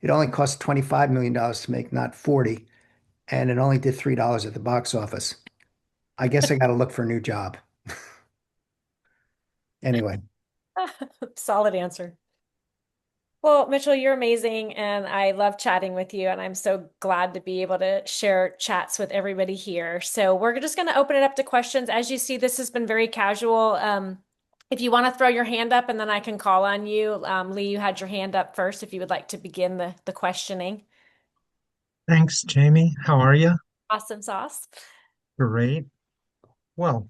only cost $25 million to make, not 40. And it only did $3 at the box office. I guess I got to look for a new job. Anyway, Solid answer. Well, Mitchell, you're amazing, and I love chatting with you, and I'm so glad to be able to share chats with everybody here. So we're just going to open it up to questions. As you see, this has been very casual. If you want to throw your hand up, and then I can call on you. Lee, you had your hand up first. If you would like to begin the questioning. Thanks, Jamie. How are you? Awesome sauce. Great. Well,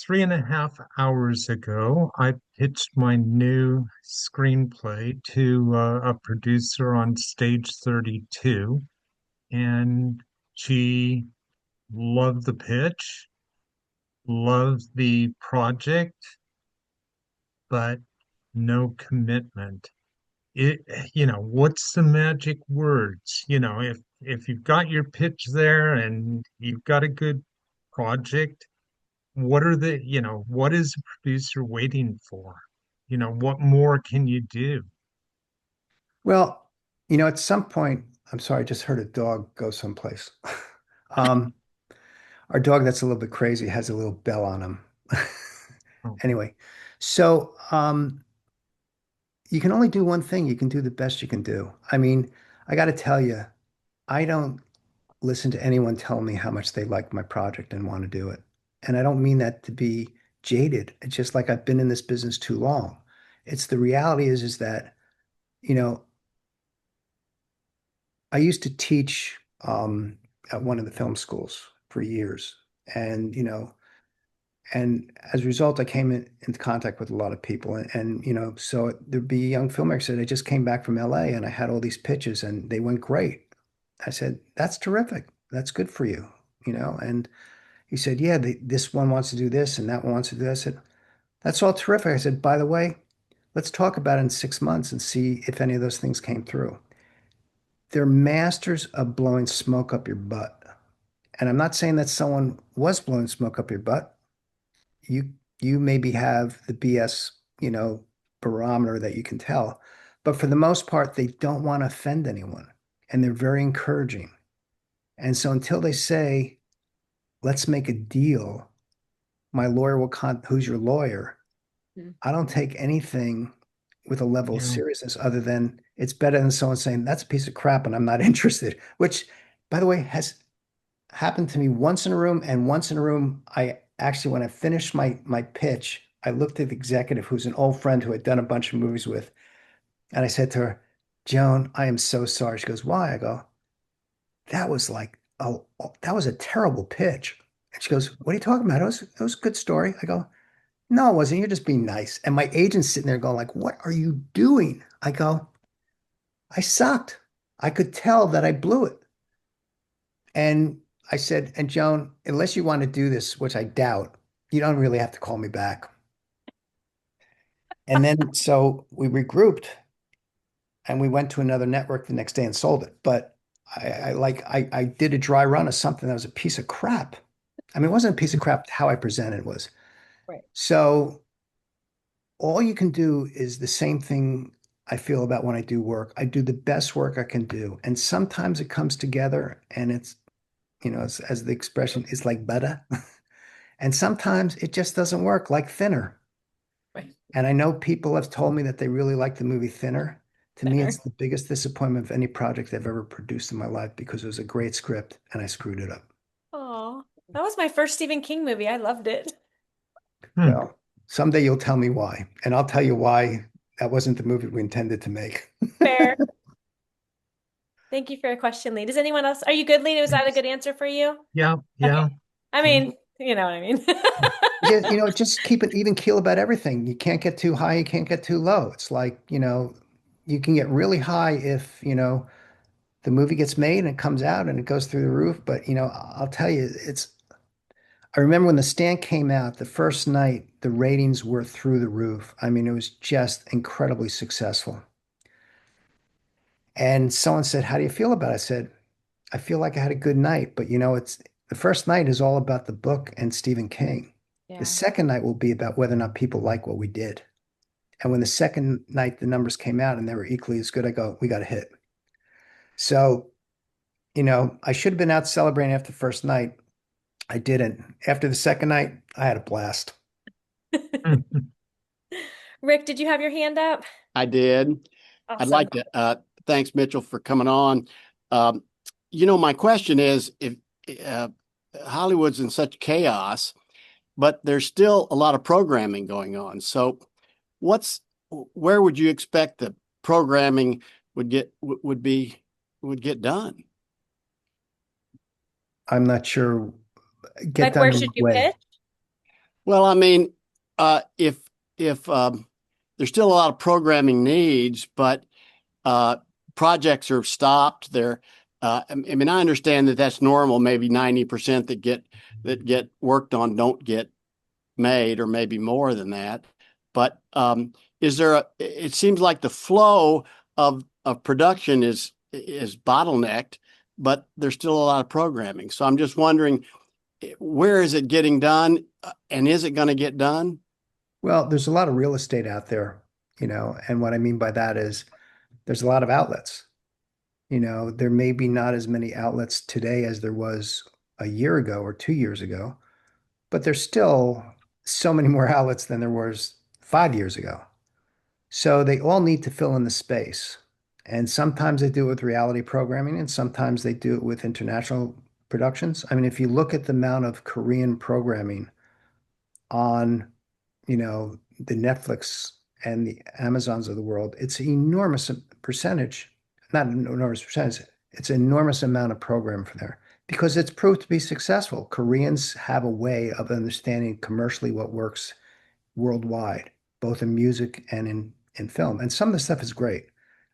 3.5 hours ago, I pitched my new screenplay to a producer on Stage 32, and she loved the pitch, loved the project, but no commitment. What's the magic words? If you've got your pitch there and you've got a good project, what is a producer waiting for? What more can you do? well, at some point, I'm sorry, I just heard a dog go someplace. Um, our dog that's a little bit crazy has a little bell on him. Oh, Anyway, so you can only do one thing. You can do the best you can do. I mean, I got to tell you, I don't listen to anyone tell me how much they like my project and want to do it. And I don't mean that to be jaded. It's just like I've been in this business too long. It's the reality is that, you know, I used to teach at one of the film schools for years. And, and as a result, I came into contact with a lot of people. And so there'd be young filmmakers that I just came back from LA and I had all these pitches and they went great. I said, that's terrific. That's good for you, And he said, yeah, this one wants to do this and that one wants to do this. I said, that's all terrific. I said, by the way, let's talk about it in 6 months and see if any of those things came through. They're masters of blowing smoke up your butt. And I'm not saying that someone was blowing smoke up your butt. You maybe have the BS, barometer that you can tell. But for the most part, they don't want to offend anyone. And they're very encouraging. And so until they say, let's make a deal, my lawyer will who's your lawyer? Mm. I don't take anything with a level of yeah, seriousness other than it's better than someone saying that's a piece of crap and I'm not interested, which by the way has happened to me once in a room and once in a room I actually when I finished my pitch, I looked at the executive who's an old friend who had done a bunch of movies with, and I said to her, Joan, I am so sorry. She goes, why? I go, that was like, oh, that was a terrible pitch. And she goes, what are you talking about? It was a good story. I go, no, it wasn't. You're just being nice. And my agent's sitting there going like, what are you doing? I go, I sucked. I could tell that I blew it. And I said, and Joan, unless you want to do this, which I doubt, you don't really have to call me back. And then so we regrouped and we went to another network the next day and sold it. But I did a dry run of something that was a piece of crap. I mean, it wasn't a piece of crap. How I presented was. Right. So all you can do is the same thing I feel about when I do work. I do the best work I can do. And sometimes it comes together and it's, as the expression is like butter. And sometimes it just doesn't work like Thinner. Right. And I know people have told me that they really like the movie Thinner. To me, Thinner. it's the biggest disappointment of any project I've ever produced in my life because it was a great script and I screwed it up. Oh, that was my first Stephen King movie. I loved it. Hmm. Well, someday you'll tell me why, and I'll tell you why that wasn't the movie we intended to make. Fair. Thank you for your question, Lee. Does anyone else? Are you good, Lee? Was that a Thanks. good answer for you? Yeah, Okay. yeah. I Okay. mean, you know what I mean. Just keep an even keel about everything. You can't get too high, you can't get too low. It's like, you can get really high if, the movie gets made and it comes out and it goes through the roof. But, I'll tell you, I remember when The Stand came out, the first night, the ratings were through the roof. I mean, it was just incredibly successful. And someone said, "How do you feel about it?" I said, "I feel like I had a good night, but it's the first night is all about the book and Stephen King. The Yeah. second night will be about whether or not people like what we did." And when the second night the numbers came out and they were equally as good, I go, "We got a hit." So, I should have been out celebrating after the first night. I didn't. After the second night, I had a blast. Hmm. Rick, did you have your hand up? I did. I'd Awesome. like to thanks Mitchell for coming on. Um, my question is if uh, Hollywood's in such chaos, but there's still a lot of programming going on. So what's where would you expect the programming would get done? I'm not sure. Get Like, done where in should what you way? pitch? Well, I mean, if there's still a lot of programming needs, but uh, projects are stopped. I mean, I understand that that's normal. Maybe 90% that get worked on don't get made, or maybe more than that. But it seems like the flow of production is bottlenecked, but there's still a lot of programming. So I'm just wondering, where is it getting done, and is it going to get done? Well, there's a lot of real estate out there, and what I mean by that is there's a lot of outlets. There may be not as many outlets today as there was a year ago or 2 years ago, but there's still so many more outlets than there was 5 years ago. So they all need to fill in the space. And sometimes they do it with reality programming, and sometimes they do it with international productions. I mean, if you look at the amount of Korean programming on, the Netflix and the Amazons of the world, it's an enormous percentage, not an enormous percentage, it's an enormous amount of program for there because it's proved to be successful. Koreans have a way of understanding commercially what works worldwide, both in music and in film. And some of the stuff is great.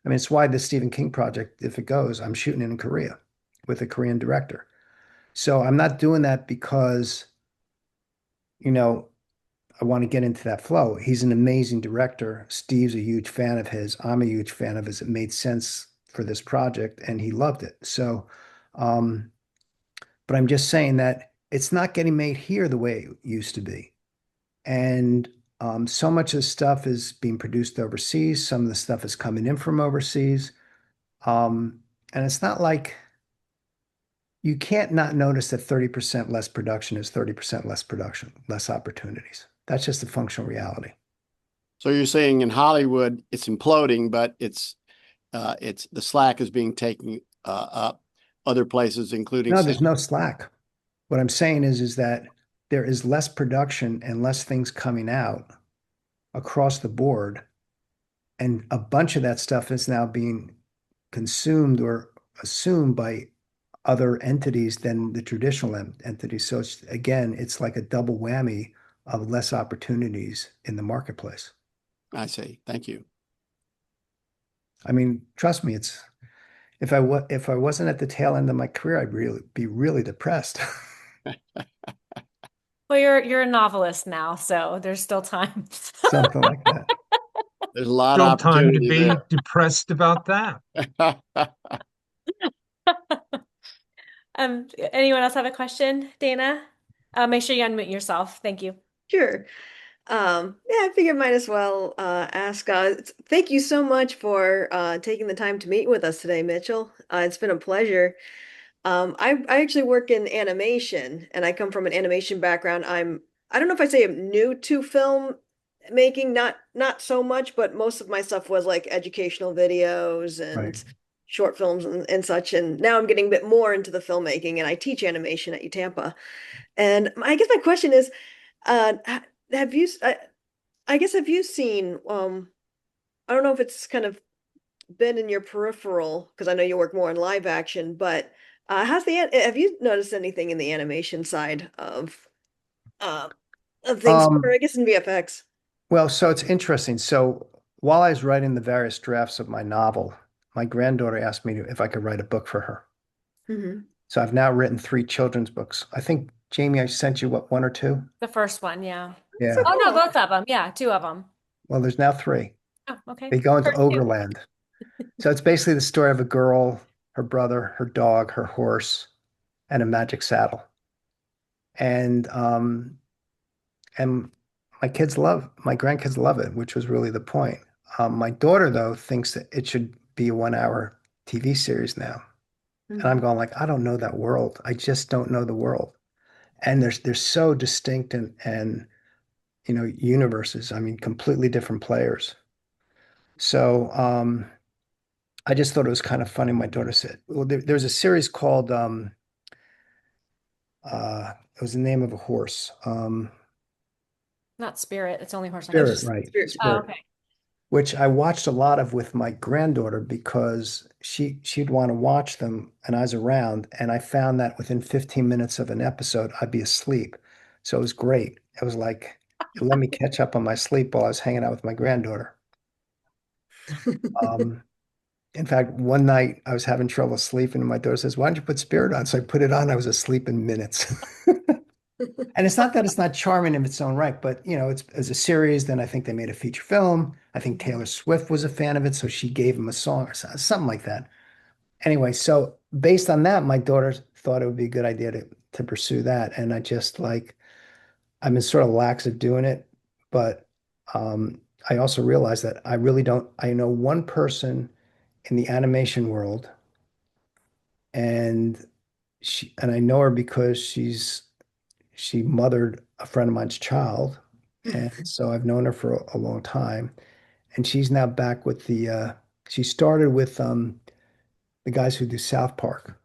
I mean, it's why the Stephen King project, if it goes, I'm shooting it in Korea with a Korean director. So I'm not doing that because, you know, I want to get into that flow. He's an amazing director. Steve's a huge fan of his. I'm a huge fan of his. It made sense for this project and he loved it. So, um, but I'm just saying that it's not getting made here the way it used to be. And so much of the stuff is being produced overseas. Some of the stuff is coming in from overseas. Um, and it's not like you can't not notice that 30% less production is 30% less production, less opportunities. That's just a functional reality. So you're saying in Hollywood it's imploding, but it's the slack is being taken up other places, including No, San. there's no slack. What I'm saying is that there is less production and less things coming out across the board. And a bunch of that stuff is now being consumed or assumed by other entities than the traditional entities. So it's like a double whammy of less opportunities in the marketplace. I see. Thank you. I mean, trust me, it's if I wasn't at the tail end of my career, I'd really be really depressed. Well, you're a novelist now, so there's still time. Something like that. There's a lot of Still time to opportunity be there. depressed about that. Anyone else have a question? Dana? Make sure you unmute yourself. Thank you. Sure. Yeah, I figured might as well ask. Thank you so much for taking the time to meet with us today, Mitchell. It's been a pleasure. I actually work in animation, and I come from an animation background. I don't know if I say I'm new to film making, not so much, but most of my stuff was like educational videos Right. and short films and such. And now I'm getting a bit more into the filmmaking, and I teach animation at UTampa. And I guess my question is, have you? I guess have you seen? I don't know if it's kind of been in your peripheral because I know you work more in live action, but have you noticed anything in the animation side uh, of things, or Um, I guess in VFX? well, so it's interesting. So while I was writing the various drafts of my novel, my granddaughter asked me if I could write a book for her. Hmm. So I've now written three children's books. I think, Jamie, I sent you what, one or two? The first one, yeah. So Yeah. Oh no, cool. both of them. Yeah, two of them. Well, there's now three. Oh, okay. They go into First two. Ogreland. So it's basically the story of a girl, her brother, her dog, her horse, and a magic saddle. And and my grandkids love it, which was really the point. My daughter, though, thinks that it should be a 1 hour TV series now. And I'm Mhm. going like, I don't know that world. I just don't know the world. And they're so distinct and universes. I mean, completely different players. So I just thought it was kind of funny. My daughter said, well, there's a series called it was the name of a horse. Not Spirit. It's only horse on I was Spirit, just right. spirit. Oh, Spirit. okay. Which I watched a lot of with my granddaughter because she'd want to watch them and I was around and I found that within 15 minutes of an episode I'd be asleep. So it was great. It was like it let me catch up on my sleep while I was hanging out with my granddaughter. Um, in fact, one night I was having trouble sleeping and my daughter says, "Why don't you put Spirit on?" So I put it on. I was asleep in minutes. And it's not that it's not charming in its own right, but it's as a series. Then I think they made a feature film. I think Taylor Swift was a fan of it, so she gave him a song or something like that. Anyway, so based on that, my daughter thought it would be a good idea to pursue that, and I just like I've been sort of lax at doing it, but I also realized that I really don't. I know one person in the animation world, and I know her because she mothered a friend of mine's child. And so I've known her for a long time. And she's now back with she started with the guys who do South Park.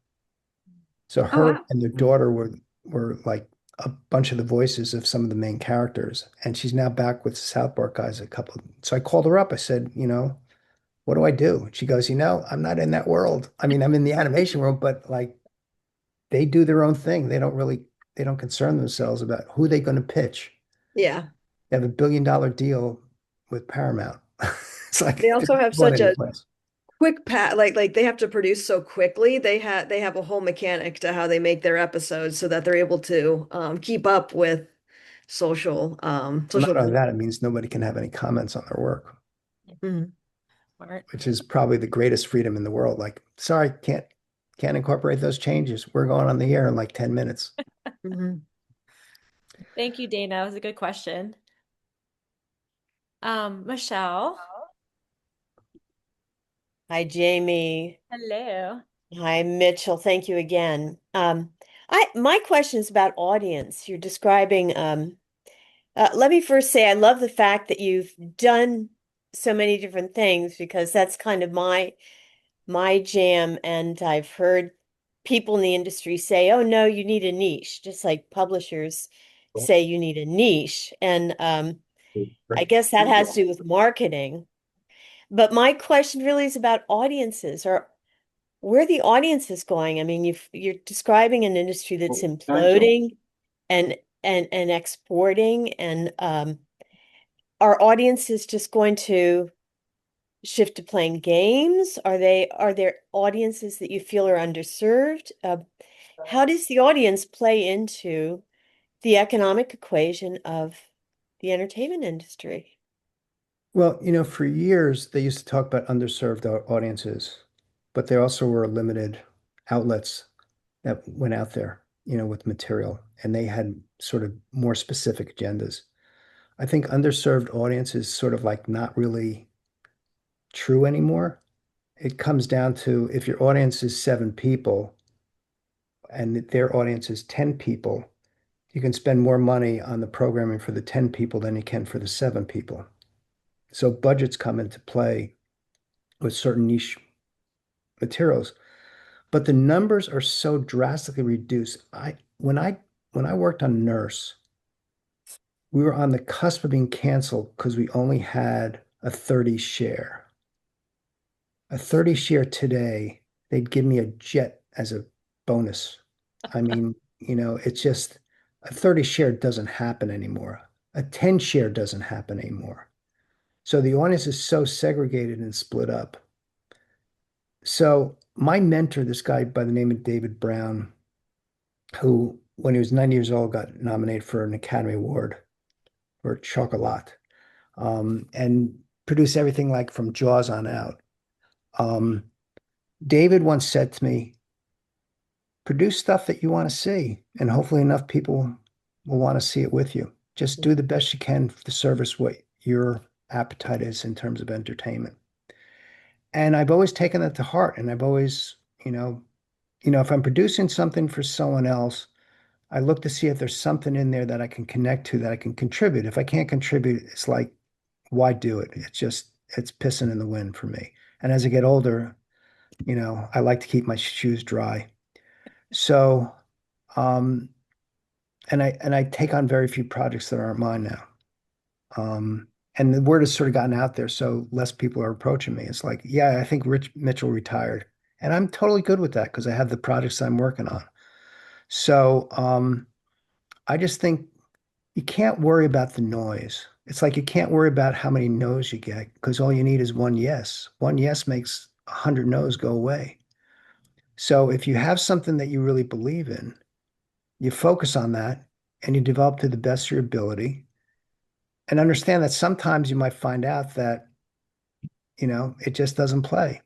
So Oh her wow. and their daughter were like a bunch of the voices of some of the main characters. And she's now back with South Park guys a couple. So I called her up. I said, what do I do? And she goes, I'm not in that world. I mean, I'm in the animation world, but like they do their own thing. They don't concern themselves about who they're going to pitch. Yeah. They have $1 billion deal with Paramount. It's They like they're also not have going such a anyplace. quick pat like they have to produce so quickly. They have a whole mechanic to how they make their episodes so that they're able to keep up with Well, social not only media. that, it means nobody can have any comments on their work, Mhm. Smart. which is probably the greatest freedom in the world. Like, sorry, can't incorporate those changes. We're going on the air in like 10 minutes. Mhm. Thank you, Dana. It was a good question. Michelle. Hi, Jamie. Hello. Hi, Mitchell. Thank you again. My question is about audience. You're describing, let me first say I love the fact that you've done so many different things because that's kind of my jam. And I've heard people in the industry say, oh no, you need a niche, just like publishers say you need a niche. And I guess that has to do with marketing. But my question really is about audiences or where the audience is going. I mean, you're describing an industry that's imploding and exporting, and our audience is just going to shift to playing games. Are there audiences that you feel are underserved? How does the audience play into the economic equation of the entertainment industry? Well, for years they used to talk about underserved audiences, but there also were limited outlets that went out there. with material, and they had sort of more specific agendas. I think underserved audience is sort of like not really true anymore. It comes down to if your audience is 7 people and their audience is 10 people, you can spend more money on the programming for the 10 people than you can for the 7 people. So budgets come into play with certain niche materials, but the numbers are so drastically reduced. When I worked on Nurse, we were on the cusp of being canceled because we only had a 30 share. A 30 share today, they'd give me a jet as a bonus. I mean, it's just a 30 share doesn't happen anymore. A 10 share doesn't happen anymore. So the audience is so segregated and split up. So my mentor, this guy by the name of David Brown, who, when he was 90 years old, got nominated for an Academy Award for Chocolat, and produced everything like from Jaws on out. David once said to me, produce stuff that you want to see, and hopefully enough people will want to see it with you. Just do the best you can to service what your appetite is in terms of entertainment. And I've always taken that to heart. And I've always, if I'm producing something for someone else, I look to see if there's something in there that I can connect to, that I can contribute. If I can't contribute, it's like, why do it? It's pissing in the wind for me. And as I get older, I like to keep my shoes dry. So, and I take on very few projects that aren't mine now. And the word has sort of gotten out there, so less people are approaching me. It's like, yeah, I think Rich Mitchell retired. And I'm totally good with that because I have the projects I'm working on. So I just think you can't worry about the noise. It's like you can't worry about how many no's you get because all you need is one yes. One yes makes 100 no's go away. So if you have something that you really believe in, you focus on that and you develop to the best of your ability and understand that sometimes you might find out that, it just doesn't play.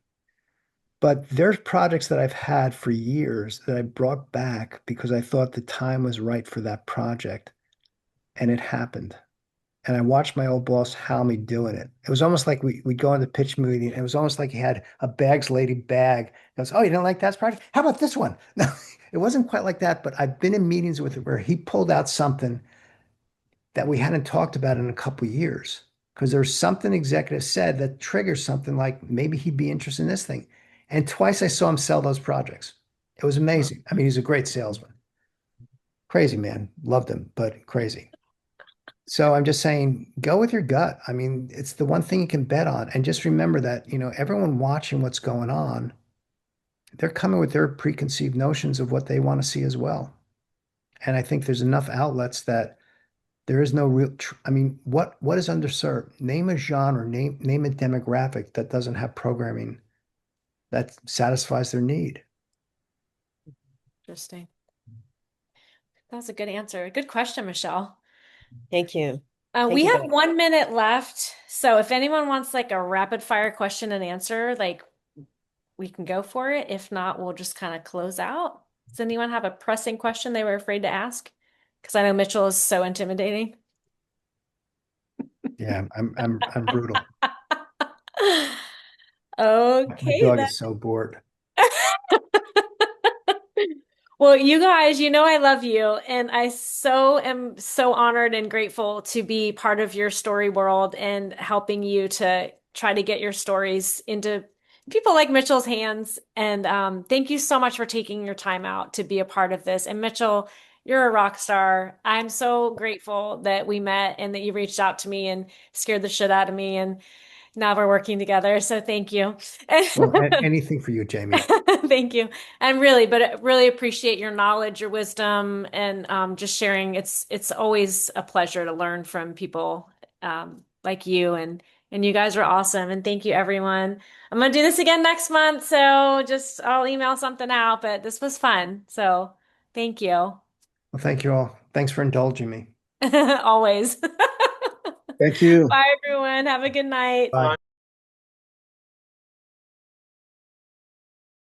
But there's projects that I've had for years that I brought back because I thought the time was right for that project, and it happened. And I watched my old boss howl me doing it. It was almost like we'd go into pitch meeting. And it was almost like he had a bags lady bag. He goes, oh, you didn't like that project? How about this one? No, it wasn't quite like that, but I've been in meetings with it where he pulled out something that we hadn't talked about in a couple of years because there's something executive said that triggers something like maybe he'd be interested in this thing. And twice I saw him sell those projects. It was amazing. I mean, he's a great salesman. Crazy man. Loved him, but crazy. So I'm just saying, go with your gut. I mean, it's the one thing you can bet on. And just remember that, everyone watching what's going on, they're coming with their preconceived notions of what they want to see as well. And I think there's enough outlets that there is no real, I mean, what is underserved? Name a genre, name a demographic that doesn't have programming that satisfies their need. Interesting. That's a good answer. Good question, Michelle. Thank you. We you have both. 1 minute left. So if anyone wants like a rapid fire question and answer, like we can go for it. If not, we'll just kind of close out. Does anyone have a pressing question they were afraid to ask? Because I know Mitchell is so intimidating. Yeah, I'm brutal. My Okay, dog then. is so bored. Well, you guys, I love you, and I am so honored and grateful to be part of your story world and helping you to try to get your stories into people like Mitchell's hands. And thank you so much for taking your time out to be a part of this. And Mitchell, you're a rock star. I'm so grateful that we met and that you reached out to me and scared the shit out of me. And now we're working together. So thank you. Well, anything for you, Jamie. Thank you. And but I really appreciate your knowledge, your wisdom, and just sharing. It's always a pleasure to learn from people like you, and you guys are awesome. And thank you, everyone. I'm gonna do this again next month, so just I'll email something out. But this was fun, so thank you. Well, thank you all. Thanks for indulging me. Always. Thank you. Bye, everyone. Have a good night. Bye.